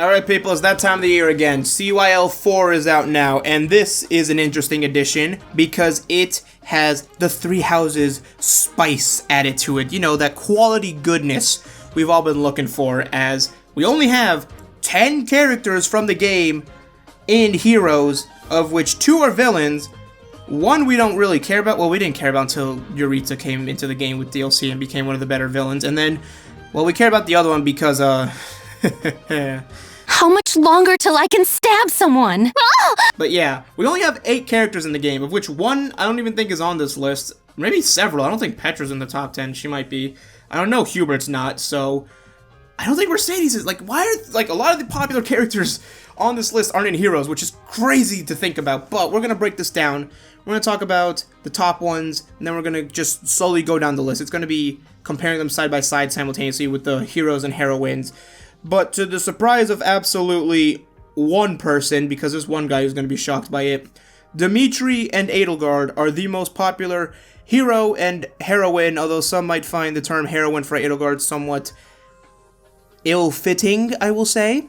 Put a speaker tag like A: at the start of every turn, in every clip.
A: Alright people, it's that time of the year again. CYL 4 is out now, and this is an interesting addition because it has the Three Houses spice added to it. You know, that quality goodness we've all been looking for, as we only have 10 characters from the game in Heroes, of which 2 are villains. One we don't really care about. Well, we didn't care about until Yuritsa came into the game with DLC and became one of the better villains. And then, well, we care about the other one because,
B: How much longer till I can stab someone?
A: But yeah, we only have 8 characters in the game, of which one I don't even think is on this list. Maybe several. I don't think Petra's in the top 10. She might be. I don't know. Hubert's not. So I don't think Mercedes is. Like, why are like a lot of the popular characters on this list aren't in Heroes, which is crazy to think about. But we're gonna break this down. We're gonna talk about the top ones, and then we're gonna just slowly go down the list. It's gonna be comparing them side by side simultaneously with the heroes and heroines. But to the surprise of absolutely one person, because there's one guy who's going to be shocked by it, Dimitri and Edelgard are the most popular hero and heroine, although some might find the term heroine for Edelgard somewhat ill-fitting, I will say.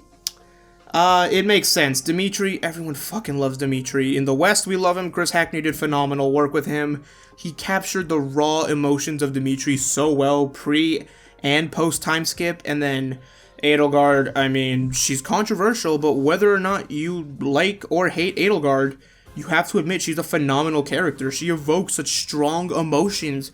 A: It makes sense. Dimitri, everyone fucking loves Dimitri. In the West, we love him. Chris Hackney did phenomenal work with him. He captured the raw emotions of Dimitri so well, pre- and post-time skip, and then Edelgard, I mean, she's controversial, but whether or not you like or hate Edelgard, you have to admit she's a phenomenal character. She evokes such strong emotions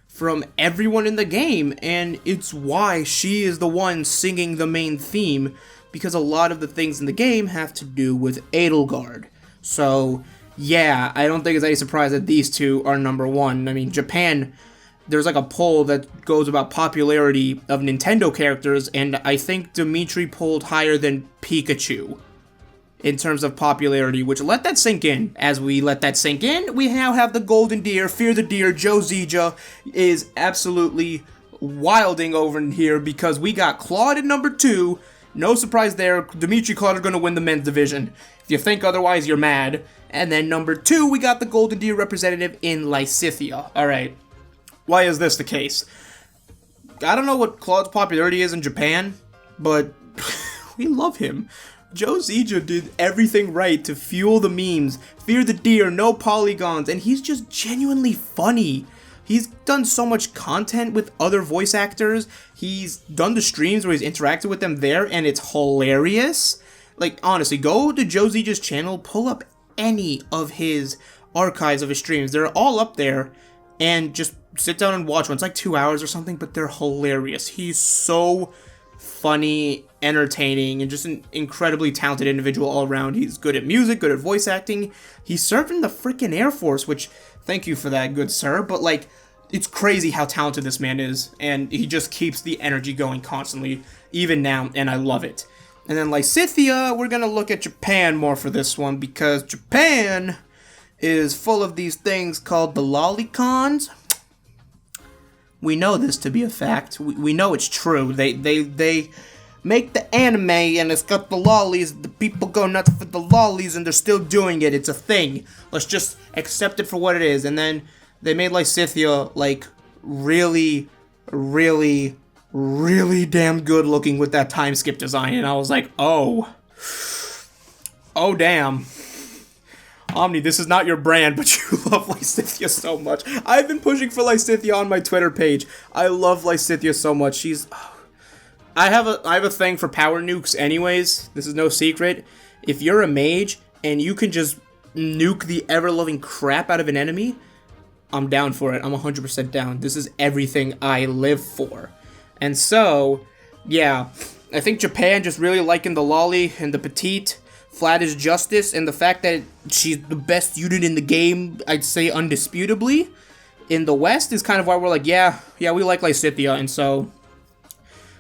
A: from everyone in the game, and it's why she is the one singing the main theme, because a lot of the things in the game have to do with Edelgard. So, yeah, I don't think it's any surprise that these two are number one. I mean, Japan, there's like a poll that goes about popularity of Nintendo characters, and I think Dimitri pulled higher than Pikachu in terms of popularity, which let that sink in. As we let that sink in, we now have the Golden Deer, Fear the Deer. Joe Zija is absolutely wilding over in here because we got Claude at number 2. No surprise there, Dimitri Claude are going to win the men's division. If you think otherwise, you're mad. And then number 2, we got the Golden Deer representative in Lysithea. Alright. Why is this the case? I don't know what Claude's popularity is in Japan, but we love him. Joe Zija did everything right to fuel the memes, Fear the Deer, no polygons, and he's just genuinely funny. He's done so much content with other voice actors. He's done the streams where he's interacted with them there, and it's hilarious. Like, honestly, go to Joe Zija's channel, pull up any of his archives of his streams. They're all up there, and just sit down and watch one. It's like 2 hours or something, but they're hilarious. He's so funny, entertaining, and just an incredibly talented individual all around. He's good at music, good at voice acting. He served in the freaking Air Force, which, thank you for that, good sir. But, like, it's crazy how talented this man is, and he just keeps the energy going constantly, even now, and I love it. And then Lysithea, we're gonna look at Japan more for this one, because Japan is full of these things called the lolicons. We know this to be a fact. We know it's true. They make the anime and it's got the lollies. The people go nuts for the lollies and they're still doing it. It's a thing. Let's just accept it for what it is. And then they made Lysithea like really, really, really damn good looking with that time skip design. And I was like, oh damn. Omni, this is not your brand, but you love Lysithea so much. I've been pushing for Lysithea on my Twitter page. I love Lysithea so much. She's... I have a thing for power nukes anyways. This is no secret. If you're a mage and you can just nuke the ever-loving crap out of an enemy, I'm down for it. I'm 100% down. This is everything I live for. And so, yeah, I think Japan just really liking the lolly and the petite. Flat is justice, and the fact that she's the best unit in the game, I'd say undisputably. In the West is kind of why we're like, yeah, we like Lysithea, and so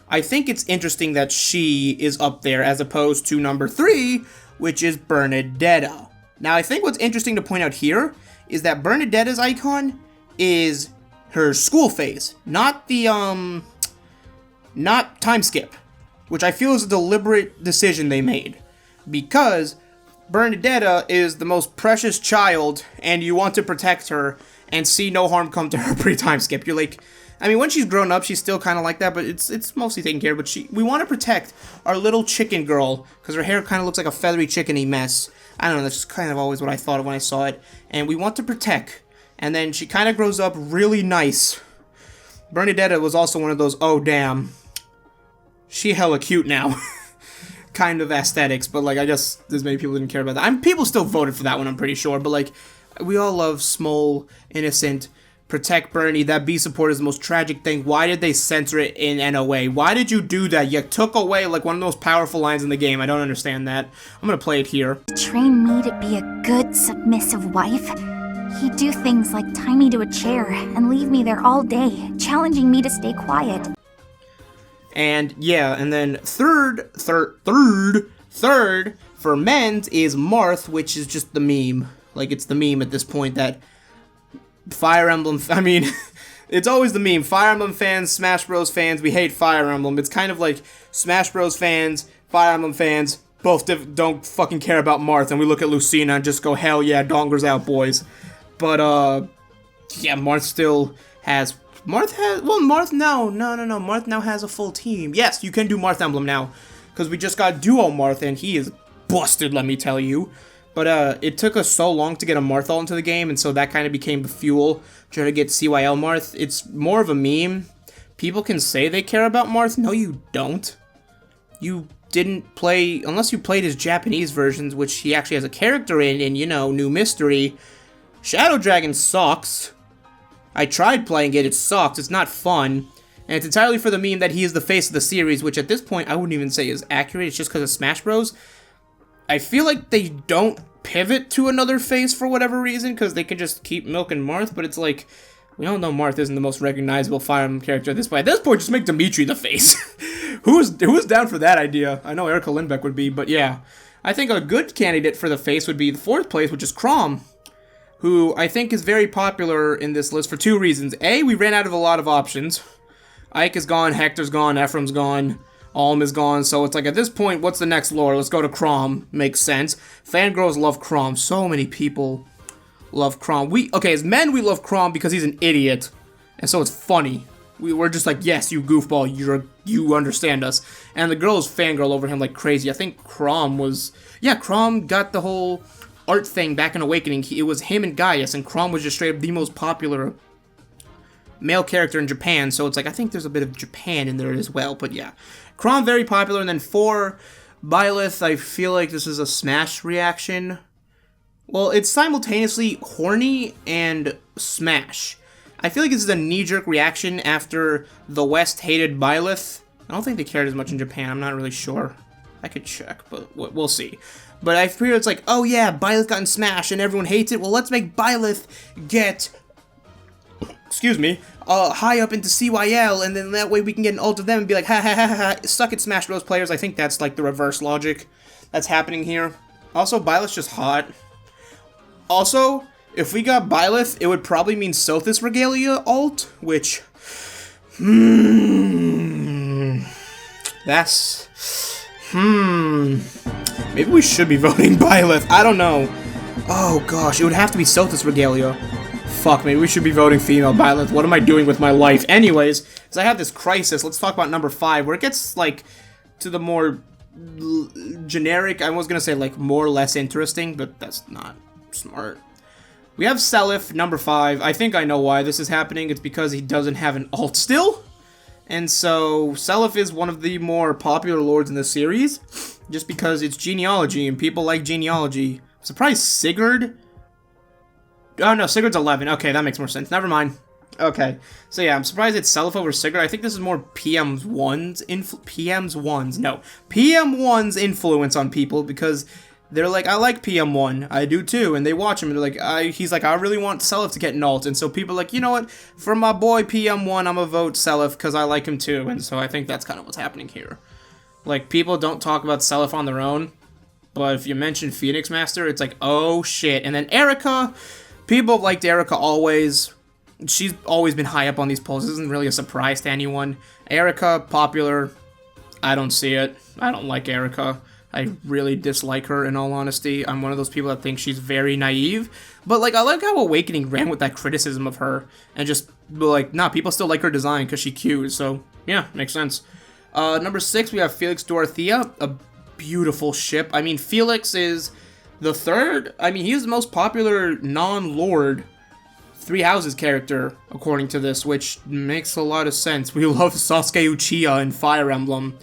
A: I think it's interesting that she is up there as opposed to number 3, which is Bernadetta. Now, I think what's interesting to point out here is that Bernadetta's icon is her school phase, not the, not time skip, which I feel is a deliberate decision they made. Because Bernadetta is the most precious child, and you want to protect her and see no harm come to her pre-time skip. You're like, I mean, when she's grown up, she's still kind of like that, but it's mostly taken care of. But we want to protect our little chicken girl, because her hair kind of looks like a feathery chickeny mess. I don't know, that's just kind of always what I thought of when I saw it. And we want to protect. And then she kind of grows up really nice. Bernadetta was also one of those, oh damn, she hella cute now. Kind of aesthetics, but like, I guess there's many people who didn't care about that. People still voted for that one, I'm pretty sure, but like, we all love small, innocent, protect Bernie. That B support is the most tragic thing. Why did they censor it in NOA? Why did you do that? You took away like one of the most powerful lines in the game. I don't understand that. I'm gonna play it here.
C: Train me to be a good, submissive wife. He'd do things like tie me to a chair and leave me there all day, challenging me to stay quiet.
A: And yeah, and then third for men's is Marth, which is just the meme. Like, it's the meme at this point that Fire Emblem, I mean, it's always the meme. Fire Emblem fans, Smash Bros fans, we hate Fire Emblem. It's kind of like Smash Bros fans, Fire Emblem fans, both don't fucking care about Marth, and we look at Lucina and just go, hell yeah, dongers out, boys. But, yeah, Marth now has a full team. Yes, you can do Marth Emblem now, because we just got Duo Marth, and he is busted, let me tell you. But, it took us so long to get a Marthal into the game, and so that kind of became the fuel to try to get CYL Marth. It's more of a meme. People can say they care about Marth. No, you don't. You didn't play, unless you played his Japanese versions, which he actually has a character in, you know, New Mystery. Shadow Dragon sucks. I tried playing it, it sucks, it's not fun. And it's entirely for the meme that he is the face of the series, which at this point I wouldn't even say is accurate, it's just because of Smash Bros. I feel like they don't pivot to another face for whatever reason, because they can just keep milking Marth, but it's like, we all know Marth isn't the most recognizable Fire Emblem character at this point. At this point, just make Dimitri the face. Who's down for that idea? I know Erica Lindbeck would be, but yeah. I think a good candidate for the face would be the 4th place, which is Chrom, who I think is very popular in this list for 2 reasons. A, we ran out of a lot of options. Ike is gone, Hector's gone, Ephraim's gone, Alm is gone, so it's like, at this point, what's the next lore? Let's go to Chrom. Makes sense. Fangirls love Chrom. So many people love Chrom. Okay, as men, we love Chrom because he's an idiot, and so it's funny. We're just like, yes, you goofball, you understand us. And the girls fangirl over him like crazy. I think Chrom got the whole art thing back in Awakening. It was him and Gaius, and Chrom was just straight up the most popular male character in Japan, so it's like, I think there's a bit of Japan in there as well, but yeah. Chrom, very popular, and then 4, Byleth, I feel like this is a Smash reaction. Well, it's simultaneously horny and Smash. I feel like this is a knee-jerk reaction after the West hated Byleth. I don't think they cared as much in Japan, I'm not really sure. I could check, but we'll see. But I feel it's like, oh yeah, Byleth got in Smash and everyone hates it. Well, let's make Byleth get, high up into CYL, and then that way we can get an ult of them and be like, ha ha ha ha, suck it, Smash Bros. Players. I think that's like the reverse logic that's happening here. Also, Byleth's just hot. Also, if we got Byleth, it would probably mean Sothis Regalia ult, which, maybe we should be voting Byleth. I don't know. Oh gosh, it would have to be Sothis Regalia. Fuck, maybe we should be voting female Byleth. What am I doing with my life? Anyways, as I have this crisis, let's talk about number 5, where it gets, like, to the more generic, I was gonna say, like, more or less interesting, but that's not smart. We have Seliph, number 5. I think I know why this is happening. It's because he doesn't have an ult still. And so, Seliph is one of the more popular lords in the series, just because it's genealogy, and people like genealogy. I'm surprised Sigurd... Oh no, Sigurd's 11. Okay, that makes more sense. Never mind. Okay, so yeah, I'm surprised it's Seliph over Sigurd. I think this is more PM1's influence on people, because they're like, I like PM1, I do too, and they watch him, and they're like, he's like, I really want Seliph to get an ult, and so people are like, you know what, for my boy PM1, I'm gonna vote Seliph, because I like him too, and so I think that's kind of what's happening here. Like, people don't talk about Seliph on their own, but if you mention Phoenix Master, it's like, oh shit, and then Erica, people have liked Erica always. She's always been high up on these polls. This isn't really a surprise to anyone. Erica, popular. I don't see it. I don't like Erica. I really dislike her, in all honesty. I'm one of those people that think she's very naive. But, like, I like how Awakening ran with that criticism of her. And just, like, nah, people still like her design because she's cute. So, yeah, makes sense. Number 6, we have Felix Dorothea. A beautiful ship. I mean, Felix is the third. I mean, he's the most popular non-lord Three Houses character, according to this, which makes a lot of sense. We love Sasuke Uchiha in Fire Emblem.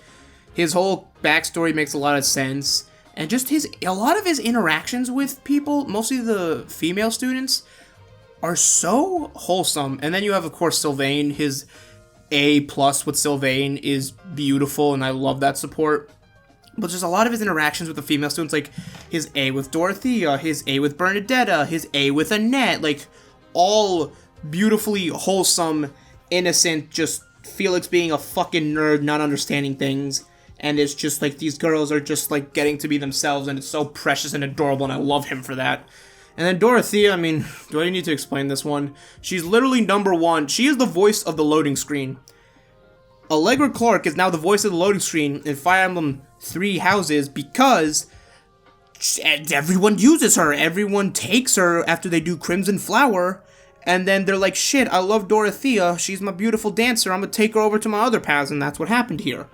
A: His whole backstory makes a lot of sense, and just a lot of his interactions with people, mostly the female students, are so wholesome. And then you have, of course, Sylvain. His A+ with Sylvain is beautiful, and I love that support. But just a lot of his interactions with the female students, like his A with Dorothea, his A with Bernadetta, his A with Annette, like, all beautifully wholesome, innocent, just Felix being a fucking nerd, not understanding things, and it's just like these girls are just like getting to be themselves, and it's so precious and adorable, and I love him for that. And then Dorothea, I mean, do I need to explain this one? She's literally number 1. She is the voice of the loading screen. Allegra Clark is now the voice of the loading screen in Fire Emblem Three Houses because everyone uses her. Everyone takes her after they do Crimson Flower, and then they're like, shit, I love Dorothea. She's my beautiful dancer. I'm gonna take her over to my other paths, and that's what happened here.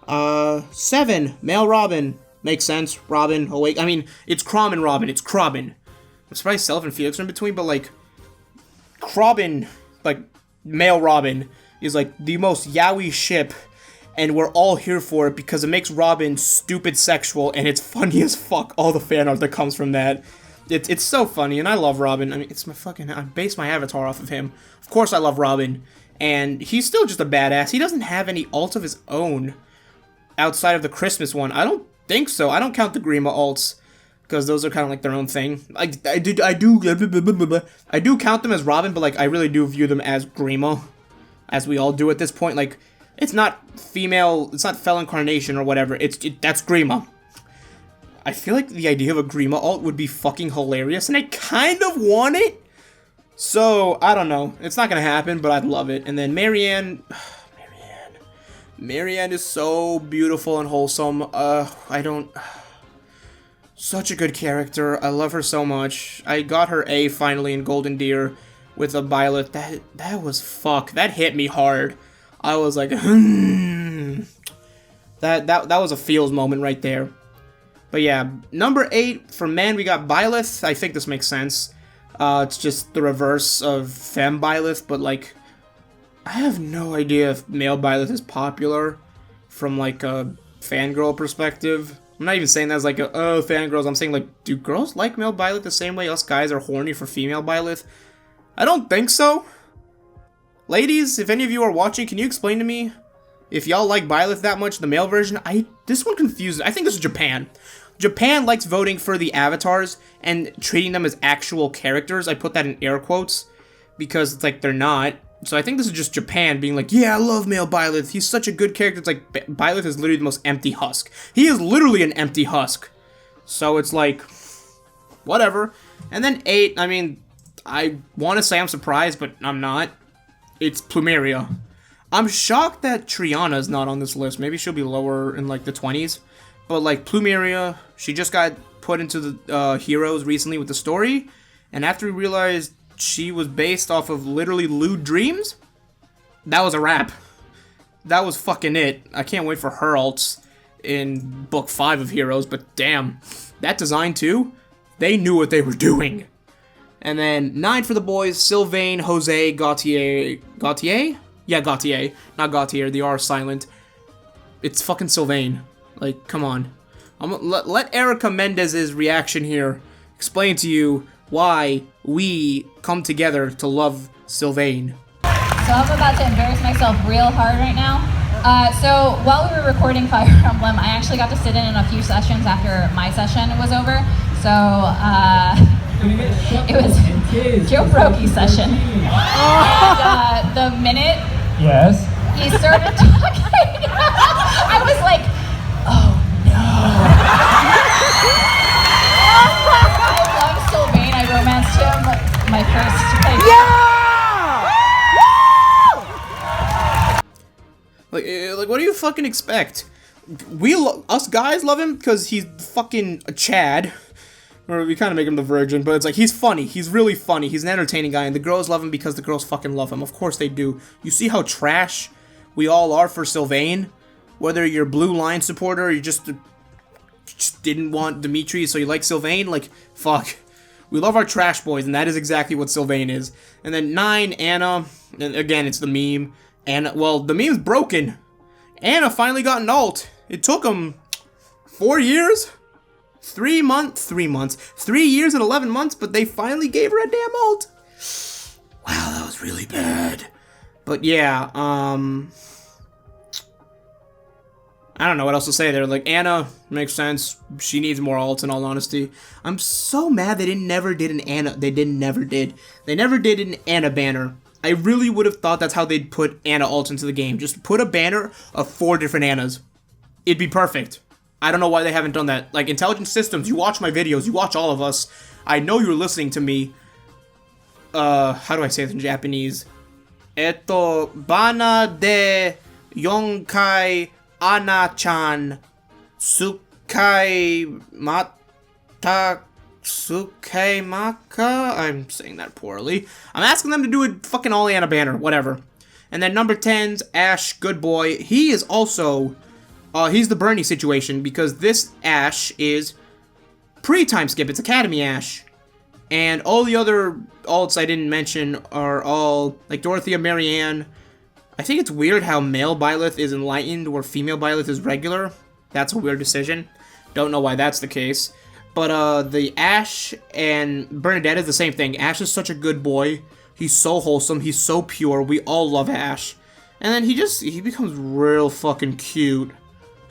A: 7, male Robin. Makes sense. Robin, awake. I mean, it's Crom and Robin. It's Crobin. I'm surprised Self and Felix are in between, but, like, Crobin, like, male Robin, is, like, the most yaoi ship, and we're all here for it because it makes Robin stupid sexual, and it's funny as fuck, all the fan art that comes from that. It's so funny, and I love Robin. I mean, it's my fucking... I base my avatar off of him. Of course I love Robin, and he's still just a badass. He doesn't have any alts of his own outside of the Christmas one. I don't think so. I don't count the Grima alts, because those are kind of like their own thing. I do count them as Robin, but, like, I really do view them as Grima, as we all do at this point. Like, it's not female, it's not Fel Incarnation or whatever, that's Grima. I feel like the idea of a Grima alt would be fucking hilarious, and I kind of want it. So, I don't know. It's not gonna happen, but I'd love it. And then Marianne... Marianne is so beautiful and wholesome. Such a good character. I love her so much. I got her A finally in Golden Deer with a Byleth. That was fuck. That hit me hard. I was like, That was a feels moment right there. But yeah, number 8, for men, we got Byleth. I think this makes sense. It's just the reverse of femme Byleth, but, like, I have no idea if male Byleth is popular from, like, a fangirl perspective. I'm not even saying that as, like, oh, fangirls. I'm saying, like, do girls like male Byleth the same way us guys are horny for female Byleth? I don't think so. Ladies, if any of you are watching, can you explain to me if y'all like Byleth that much, the male version? This one confuses. I think this is Japan. Japan likes voting for the avatars and treating them as actual characters. I put that in air quotes because it's like they're not. So I think this is just Japan being like, yeah, I love male Byleth. He's such a good character. It's like Byleth is literally the most empty husk. He is literally an empty husk. So it's like, whatever. And then 8, I mean, I want to say I'm surprised, but I'm not. It's Plumeria. I'm shocked that Triana's not on this list. Maybe she'll be lower in, like, the 20s. But, like, Plumeria, she just got put into the Heroes recently with the story. And after we realized she was based off of literally lewd dreams, that was a wrap. That was fucking it. I can't wait for her alts in Book 5 of Heroes. But damn, that design too, they knew what they were doing. And then 9 for the boys, Sylvain, Jose, Gautier. Gautier? Yeah, Gautier. Not Gautier, the R is silent. It's fucking Sylvain. Like, come on. Let Erica Mendez's reaction here explain to you why we come together to love Sylvain.
D: So I'm about to embarrass myself real hard right now. So while we were recording Fire Emblem, I actually got to sit in a few sessions after my session was over. So it was Joe Brokey's session. And the minute he started talking, I was like, oh no. I love Sylvain. I romanced him my first
A: Like, what do you fucking expect? us guys love him because he's fucking a Chad. Or we kind of make him the virgin, but it's like, he's funny. He's really funny. He's an entertaining guy, and the girls love him because the girls fucking love him. Of course they do. You see how trash we all are for Sylvain? Whether you're a Blue Line supporter or you just didn't want Dimitri, so you like Sylvain, like, fuck. We love our trash boys, and that is exactly what Sylvain is. And then 9, Anna. And again, it's the meme. Anna, well, the meme's broken. Anna finally got an alt. It took him 4 years? 3 years and 11 months, but they finally gave her a damn alt. Wow, that was really bad. But yeah, I don't know what else to say there. Like, Anna makes sense. She needs more alts, in all honesty. I'm so mad they never did an Anna. They never did an Anna banner. I really would have thought that's how they'd put Anna alts into the game. Just put a banner of 4 different Annas. It'd be perfect. I don't know why they haven't done that. Like, Intelligent Systems, you watch my videos, you watch all of us. I know you're listening to me. How do I say this in Japanese? Eto, bana de yonkai Ana-chan Tsukai Mata Tsukai Maka? I'm saying that poorly. I'm asking them to do a fucking all Anna banner, whatever. And then number 10's Ash, good boy. He is also, he's the Bernie situation because this Ash is pre-time skip. It's Academy Ash. And all the other alts I didn't mention are all, like Dorothea Marianne. I think it's weird how male Byleth is enlightened where female Byleth is regular. That's a weird decision. Don't know why that's the case. But the Ash and Bernadette is the same thing. Ash is such a good boy. He's so wholesome. He's so pure. We all love Ash. And then he becomes real fucking cute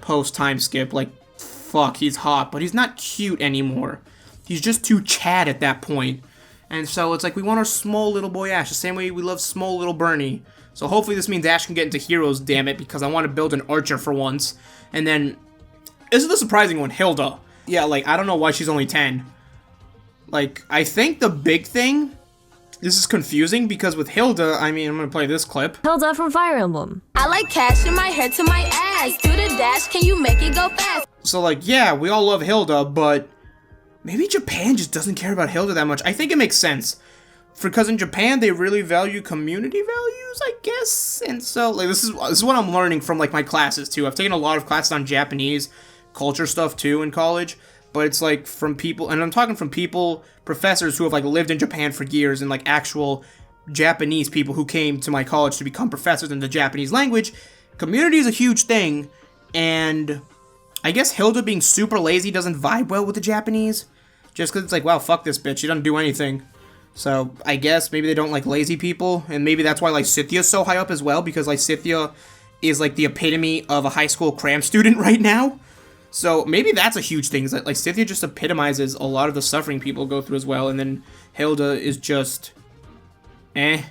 A: post time skip. Like, fuck, he's hot. But he's not cute anymore. He's just too Chad at that point. And so it's like we want our small little boy Ash. The same way we love small little Bernie. So hopefully this means Ash can get into Heroes, damn it, because I want to build an Archer for once. And then, this is the surprising one, Hilda. Yeah, like, I don't know why she's only 10. Like, I think the big thing, this is confusing, because with Hilda, I mean, I'm going to play this clip.
B: Hilda from Fire Emblem.
E: I like cash in my hair to my ass. Do the dash, can you make it go fast?
A: So, like, yeah, we all love Hilda, but maybe Japan just doesn't care about Hilda that much. I think it makes sense. Because in Japan, they really value community values, I guess. And so, like, this is what I'm learning from, like, my classes, too. I've taken a lot of classes on Japanese culture stuff, too, in college. But it's, like, from people, and I'm talking from people, professors who have, like, lived in Japan for years, and, like, actual Japanese people who came to my college to become professors in the Japanese language. Community is a huge thing, and I guess Hilda being super lazy doesn't vibe well with the Japanese. Just because it's like, wow, fuck this bitch, she doesn't do anything. So, I guess maybe they don't like lazy people, and maybe that's why Lysithia's so high up as well, because Lysithia is like the epitome of a high school cram student right now. So, maybe that's a huge thing, is that Lysithia just epitomizes a lot of the suffering people go through as well, and then Hilda is just, eh.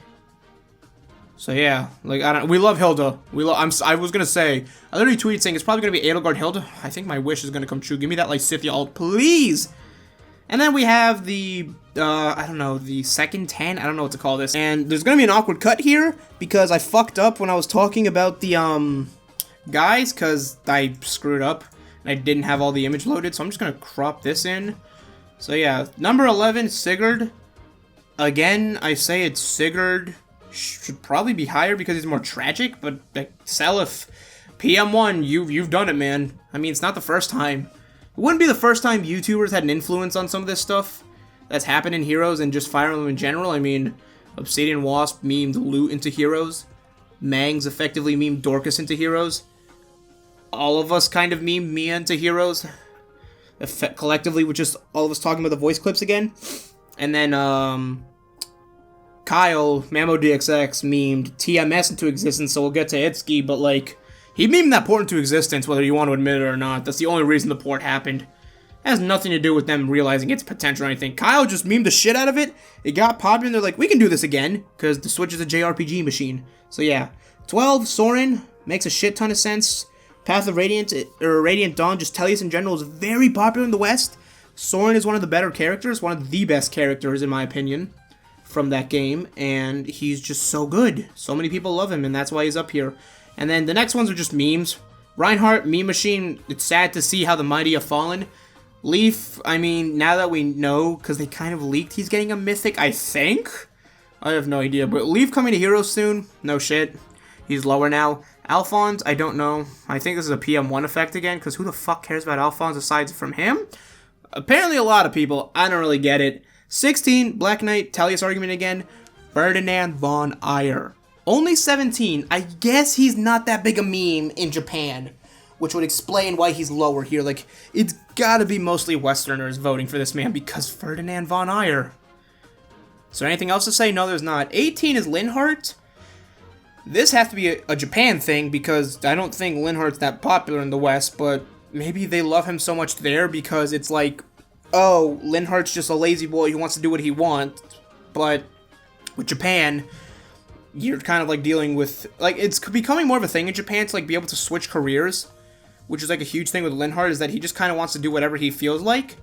A: So yeah, like, we love Hilda. I was gonna say, I literally tweeted saying it's probably gonna be Edelgard Hilda. I think my wish is gonna come true. Give me that Lysithia alt, please! And then we have the, I don't know, the second 10? I don't know what to call this. And there's gonna be an awkward cut here, because I fucked up when I was talking about the, guys, because I screwed up, and I didn't have all the image loaded, so I'm just gonna crop this in. So yeah, number 11, Sigurd. Again, I say it's Sigurd. Should probably be higher because he's more tragic, but, like, Seliph, PM1, you've done it, man. I mean, it's not the first time. It wouldn't be the first time YouTubers had an influence on some of this stuff that's happened in Heroes and just Fire Emblem in general. I mean, Obsidian Wasp memed Loot into Heroes. Mangs effectively memed Dorcas into Heroes. All of us kind of memed Mia into Heroes. Collectively, with just all of us talking about the voice clips again. And then, Kyle, MamoDXX, memed TMS into existence, so we'll get to Itsuki, but, like, he memed that port into existence, whether you want to admit it or not. That's the only reason the port happened. It has nothing to do with them realizing its potential or anything. Kyle just memed the shit out of it. It got popular, and they're like, we can do this again, because the Switch is a JRPG machine. So yeah. 12, Soren, makes a shit ton of sense. Path of Radiant, or Radiant Dawn, just Tellius in general, is very popular in the West. Soren is one of the better characters, one of the best characters, in my opinion, from that game, and he's just so good. So many people love him, and that's why he's up here. And then the next ones are just memes. Reinhardt, Meme Machine, it's sad to see how the mighty have fallen. Leaf, I mean, now that we know, because they kind of leaked, he's getting a mythic, I think? I have no idea, but Leaf coming to Heroes soon? No shit. He's lower now. Alphonse, I don't know. I think this is a PM1 effect again, because who the fuck cares about Alphonse aside from him? Apparently a lot of people. I don't really get it. 16, Black Knight, Talius argument again. Ferdinand von Ayer. Only 17. I guess he's not that big a meme in Japan, which would explain why he's lower here. Like, it's gotta be mostly Westerners voting for this man because Ferdinand von Ayer. Is there anything else to say? No, there's not. 18 is Linhardt. This has to be a Japan thing because I don't think Linhardt's that popular in the West, but maybe they love him so much there because it's like, oh, Linhardt's just a lazy boy who wants to do what he wants, but with Japan, you're kind of like dealing with, like, it's becoming more of a thing in Japan to like be able to switch careers, which is like a huge thing with Linhardt, is that he just kind of wants to do whatever he feels like,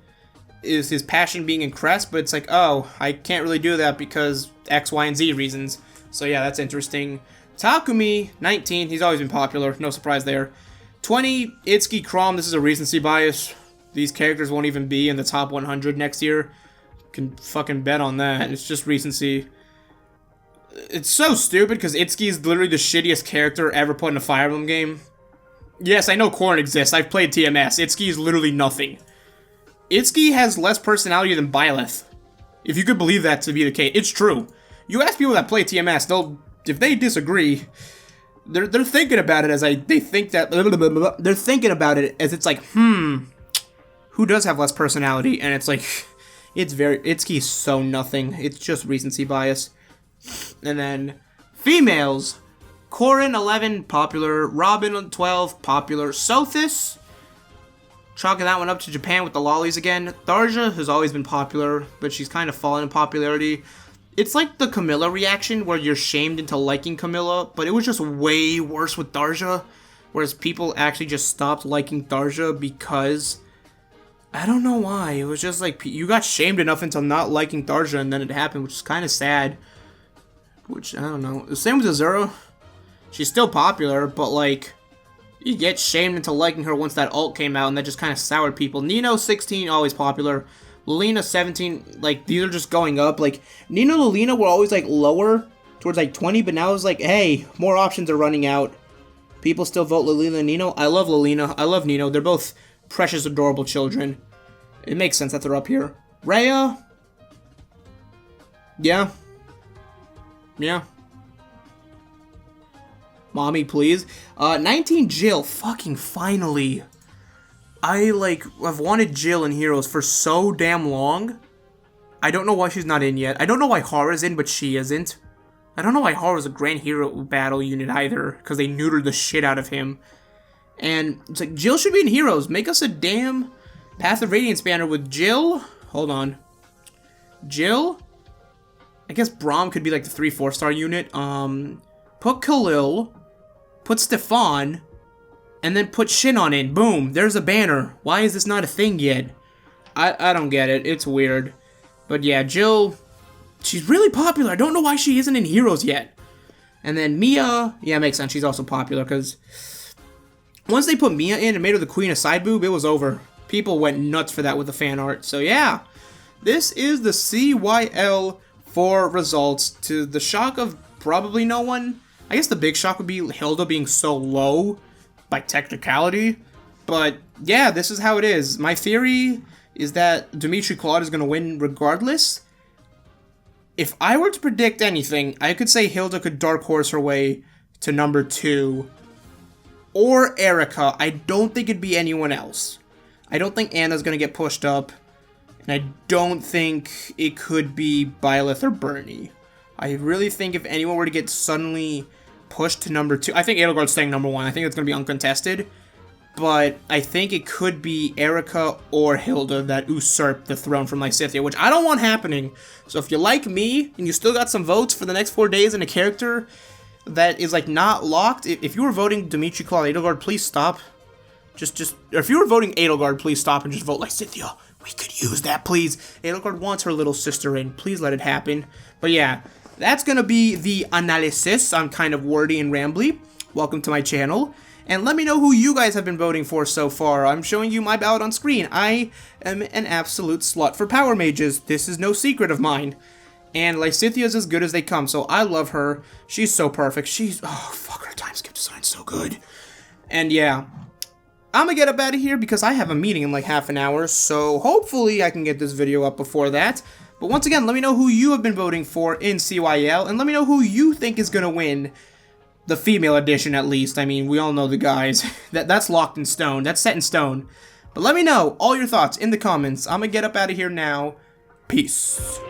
A: is his passion being impressed, but it's like, oh, I can't really do that because X, Y, and Z reasons. So yeah, that's interesting. Takumi, 19, he's always been popular, no surprise there. 20, Itsuki Crom, this is a recency bias. These characters won't even be in the top 100 next year. Can fucking bet on that, it's just recency. It's so stupid because Itsuki is literally the shittiest character ever put in a Fire Emblem game. Yes, I know Korn exists, I've played TMS, Itsuki is literally nothing. Itsuki has less personality than Byleth. If you could believe that to be the case, it's true. You ask people that play TMS, if they disagree, they're thinking about it as they're thinking about it as it's like, who does have less personality? And it's like, Itsuki's so nothing. It's just recency bias. And then females, Corrin 11 popular, Robin 12 popular, Sothis chalking that one up to Japan with the lollies again. Tharja has always been popular, but she's kind of fallen in popularity. It's like the Camilla reaction where you're shamed into liking Camilla, but it was just way worse with Tharja, whereas people actually just stopped liking Tharja because I don't know why. It was just like you got shamed enough into not liking Tharja and then it happened, which is kind of sad. Which, I don't know. The same with Azura. She's still popular, but like, you get shamed into liking her once that ult came out, and that just kind of soured people. Nino, 16, always popular. Lilina, 17, like, these are just going up. Like, Nino and Lilina were always, like, lower, towards, like, 20, but now it's like, hey, more options are running out. People still vote Lilina and Nino. I love Lilina. I love Nino. They're both precious, adorable children. It makes sense that they're up here. Rhea? Yeah. Yeah. Mommy, please. 19, Jill. Fucking finally. I've wanted Jill in Heroes for so damn long. I don't know why she's not in yet. I don't know why Hara's in, but she isn't. I don't know why Hara's a Grand Hero battle unit either, because they neutered the shit out of him. And it's like, Jill should be in Heroes. Make us a damn Path of Radiance banner with Jill. Hold on. Jill? I guess Braum could be like the 3-4 star unit. Put Khalil. Put Stefan. And then put Shinon in. Boom. There's a banner. Why is this not a thing yet? I don't get it. It's weird. But yeah, Jill, she's really popular. I don't know why she isn't in Heroes yet. And then Mia, yeah, makes sense. She's also popular because once they put Mia in and made her the queen of side boob, it was over. People went nuts for that with the fan art. So yeah, this is the CYL 4 results, to the shock of probably no one. I guess the big shock would be Hilda being so low by technicality. But yeah, this is how it is. My theory is that Dimitri Claude is going to win regardless. If I were to predict anything, I could say Hilda could dark horse her way to number 2. Or Erica. I don't think it'd be anyone else. I don't think Anna's going to get pushed up. And I don't think it could be Byleth or Bernie. I really think if anyone were to get suddenly pushed to number 2, I think Edelgard's staying number 1. I think it's going to be uncontested. But I think it could be Erica or Hilda that usurp the throne from Lysithea, which I don't want happening. So if you like me, and you still got some votes for the next 4 days in a character that is like not locked, if you were voting Dimitri Claude Edelgard, please stop. Or if you were voting Edelgard, please stop and just vote Lysithea. We could use that, please. Edelgard wants her little sister in. Please let it happen. But yeah, that's going to be the analysis. I'm kind of wordy and rambly. Welcome to my channel. And let me know who you guys have been voting for so far. I'm showing you my ballot on screen. I am an absolute slut for power mages. This is no secret of mine. And Lysithia's as good as they come, so I love her. She's so perfect. Oh, fuck, her time skip design's so good. And yeah, I'm gonna get up out of here because I have a meeting in like half an hour, so hopefully I can get this video up before that. But once again, let me know who you have been voting for in CYL, and let me know who you think is gonna win. The female edition, at least. I mean, we all know the guys. That's locked in stone. That's set in stone. But let me know all your thoughts in the comments. I'm gonna get up out of here now. Peace.